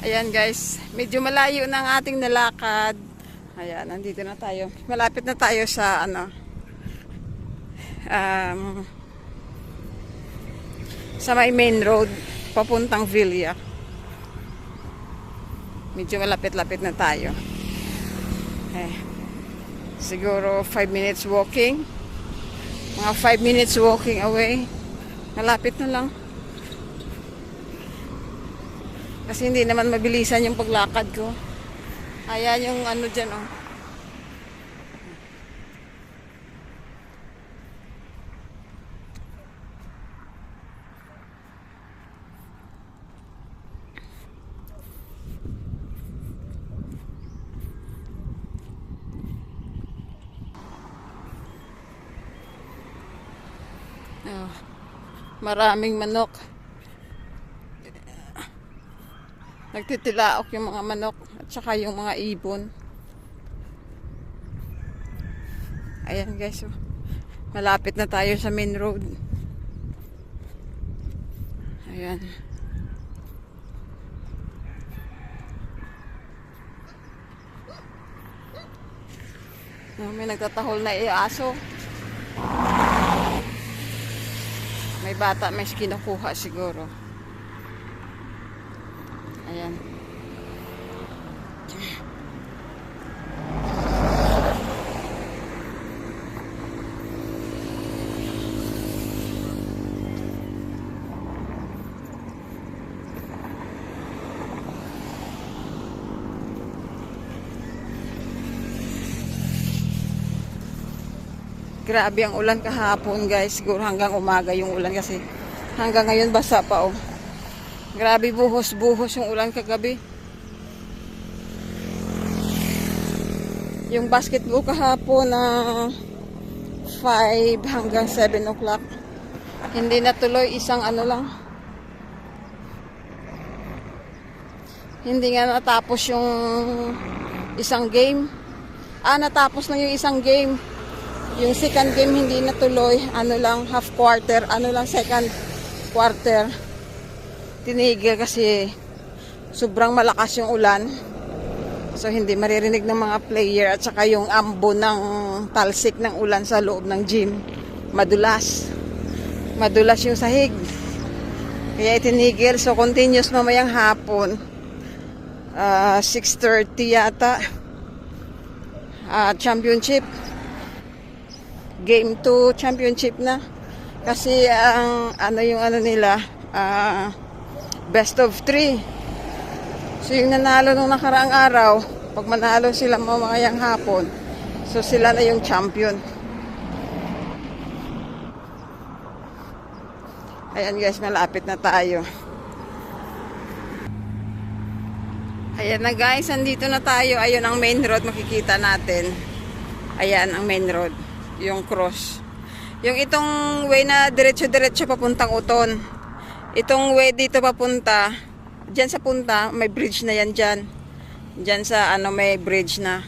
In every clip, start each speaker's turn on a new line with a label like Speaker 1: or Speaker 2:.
Speaker 1: Ayan guys, medyo malayo na ang ating nalakad. Ayan, nandito na tayo. Malapit na tayo sa um, sa may main road papuntang Villa. Medyo malapit-lapit na tayo. Siguro 5 minutes walking. Mga 5 minutes walking away. Malapit na lang. Kasi hindi naman mabilisan yung paglakad ko. Ayan yung ano dyan, oh. Oh, maraming manok. Nagtitilaok yung mga manok at saka yung mga ibon. Ayan guys, oh. Malapit na tayo sa main road. Ayan. May nagtatahol na aso. May bata, may kinukuha siguro. Ayan. Grabe ang ulan kahapon guys. Siguro hanggang umaga yung ulan kasi hanggang ngayon basa pa, oh. Grabe, buhos-buhos yung ulan kagabi. Yung basketball kahapon na 5 hanggang 7 o'clock. Hindi natuloy, isang ano lang. Hindi nga natapos yung isang game. Natapos na yung isang game. Yung second game hindi natuloy, ano lang, half quarter, ano lang, second quarter. Tinigil kasi sobrang malakas yung ulan. So hindi maririnig ng mga player at saka yung ambo ng talsik ng ulan sa loob ng gym. Madulas. Madulas yung sahig. Kaya itinigil. So continuous mamayang hapon. 6:30 yata. Championship. Game 2 championship na. Kasi ang nila best of 3. So yung nanalo nung nakaraang araw, pag manalo sila mamayang hapon, so sila na yung champion. Ayan guys, malapit na tayo. Ayan na guys, andito na tayo. Ayun ang main road, makikita natin. Ayan ang main road, yung cross. Yung itong way na diretso-diretso papuntang Uton. Itong way dito papunta, dyan sa punta, may bridge na yan dyan. Dyan sa may bridge na.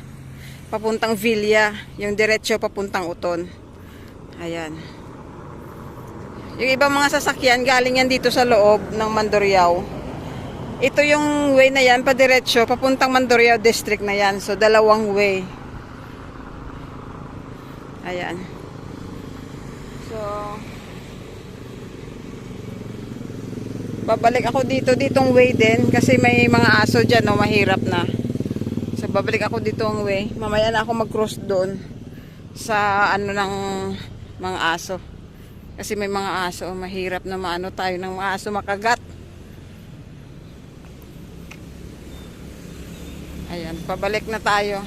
Speaker 1: Papuntang Villa, yung diretso papuntang Uton. Ayan. Yung ibang mga sasakyan, galing yan dito sa loob ng Mandurriao. Ito yung way na yan, padiretso, papuntang Mandurriao District na yan. So, dalawang way. Ayan. So, babalik ako ditong way din kasi may mga aso dyan, no, mahirap na. So, babalik ako ditong way. Mamaya na ako mag-cross doon sa ng mga aso. Kasi may mga aso, mahirap na maano tayo ng mga aso makagat. Ayan, pabalik na tayo.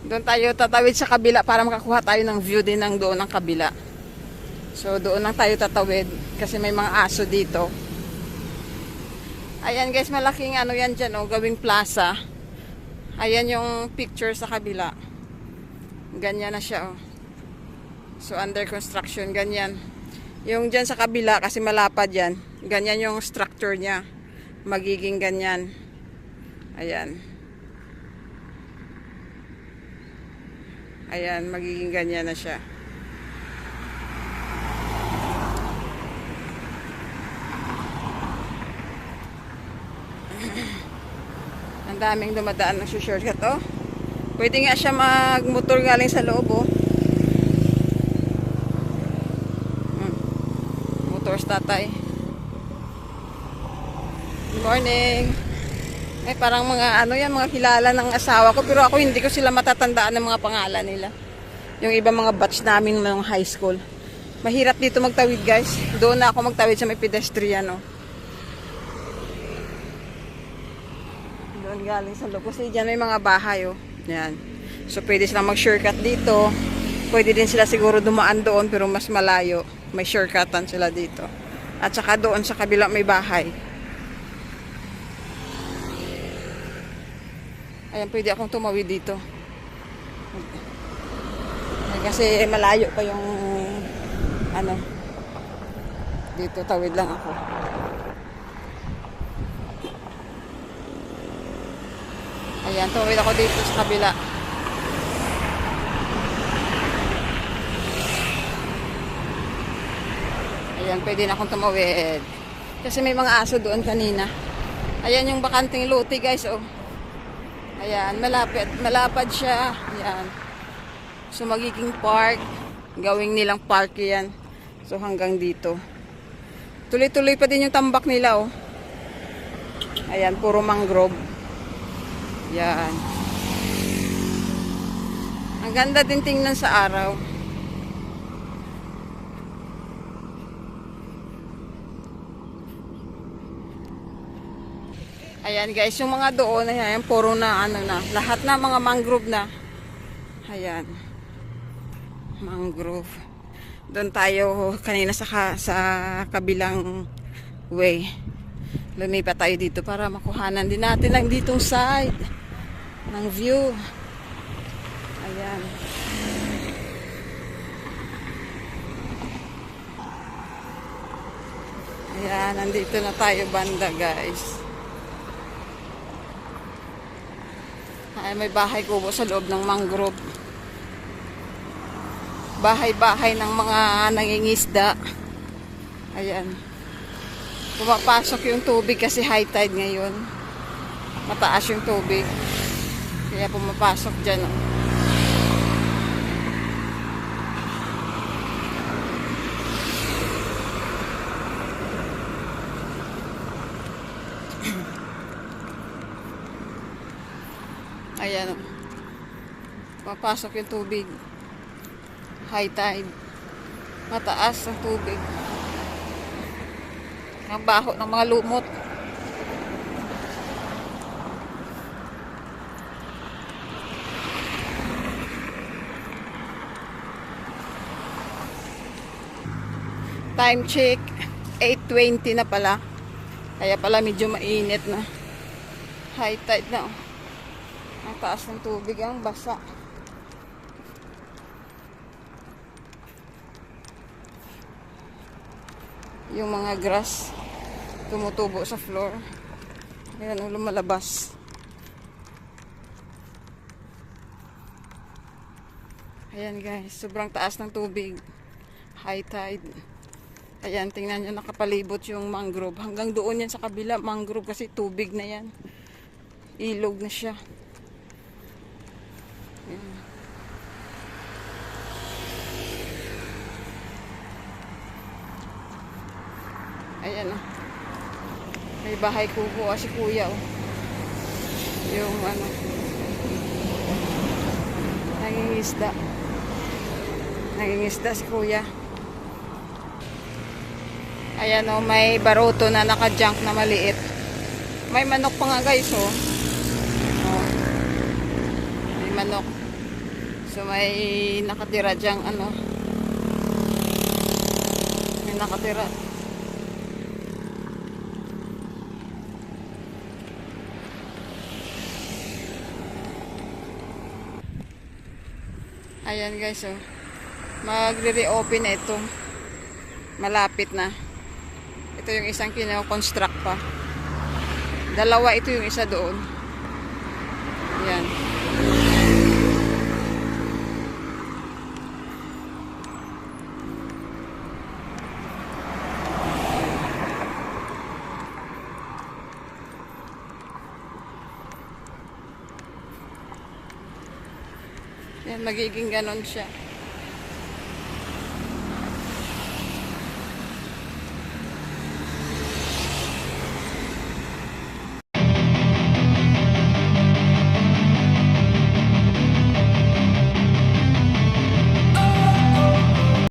Speaker 1: Doon tayo tatawid sa kabila para makakuha tayo ng view din ng doon ng kabila. So doon lang tayo tatawid kasi may mga aso dito. Ayan guys, malaking yan dyan, oh, gawing plaza. Ayan yung picture sa kabila. Ganyan na siya, oh. So under construction, ganyan. Yung dyan sa kabila kasi malapad yan. Ganyan yung structure niya. Magiging ganyan. Ayan. Ayan, magiging ganyan na siya. daming dumadaan ng shortcut. Oh. Pwede nga siya magmotor galing sa loob. Oh. Motors tatay. Good morning. Ay, parang mga ano yan, mga kilala ng asawa ko. Pero ako hindi ko sila matatandaan ng mga pangalan nila. Yung iba mga batch namin ng high school. Mahirap dito magtawid, guys. Doon na ako magtawid sa may pedestrian. Oh. Doon galing sa loob. Kasi dyan may mga bahay. Oh. Yan. So, pwede silang mag-shortcut dito. Pwede din sila siguro dumaan doon pero mas malayo. May shortcutan sila dito. At saka doon sa kabila may bahay. Ayan, pwede akong tumawid dito. Kasi malayo pa yung ano. Dito tawid lang ako. Ayan, tumawid ako dito sa kabila. Ayan, pwede na akong tumawid. Kasi may mga aso doon kanina. Ayan yung bakanting lote, guys. Oh. Ayan, malapad siya. Ayan. So, magiging park. Gawing nilang park yan. So, hanggang dito. Tuloy-tuloy pa din yung tambak nila, oh. Ayan, puro mangrove. Ayan. Ang ganda din tingnan sa araw. Ayan guys, yung mga doon, ayan, puro na ano na, lahat na mga mangrove na. Ayan. Mangrove. Doon tayo kanina sa kabilang way. Lumipat tayo dito para makuhanan din natin lang ditong side ng view. Ayan. Ayan, nandito na tayo banda guys. Ay, may bahay kubo sa loob ng mangrove. Bahay-bahay ng mga nangingisda. Ayan. Pumapasok yung tubig kasi high tide ngayon. Mataas yung tubig. Kaya pumapasok dyan. Oh. Ayan. Papasok yung tubig. High tide. Mataas ang tubig. Ang baho ng mga lumot. Time check. 8:20 na pala. Kaya pala medyo mainit na. High tide na. Ang taas ng tubig, ang basa. Yung mga grass tumutubo sa floor. Ayan, lumalabas. Ayan guys, sobrang taas ng tubig. High tide. Ayan, tingnan nyo, nakapalibot yung mangrove. Hanggang doon yan sa kabila, mangrove kasi tubig na yan. Ilog na siya. Ayan. Ayan oh. May bahay kuko si kuya oh. Yung ano, nangingisda si kuya. Ayan oh, may baruto na naka-junk na maliit. May manok pa nga guys oh. Oh. May manok. So may nakatira dyang ano. May nakatira. Ayan guys oh. Magre-reopen na ito. Malapit na. Ito yung isang kino-construct pa. Dalawa ito yung isa doon. Ayan. Yan, magiging ganon siya.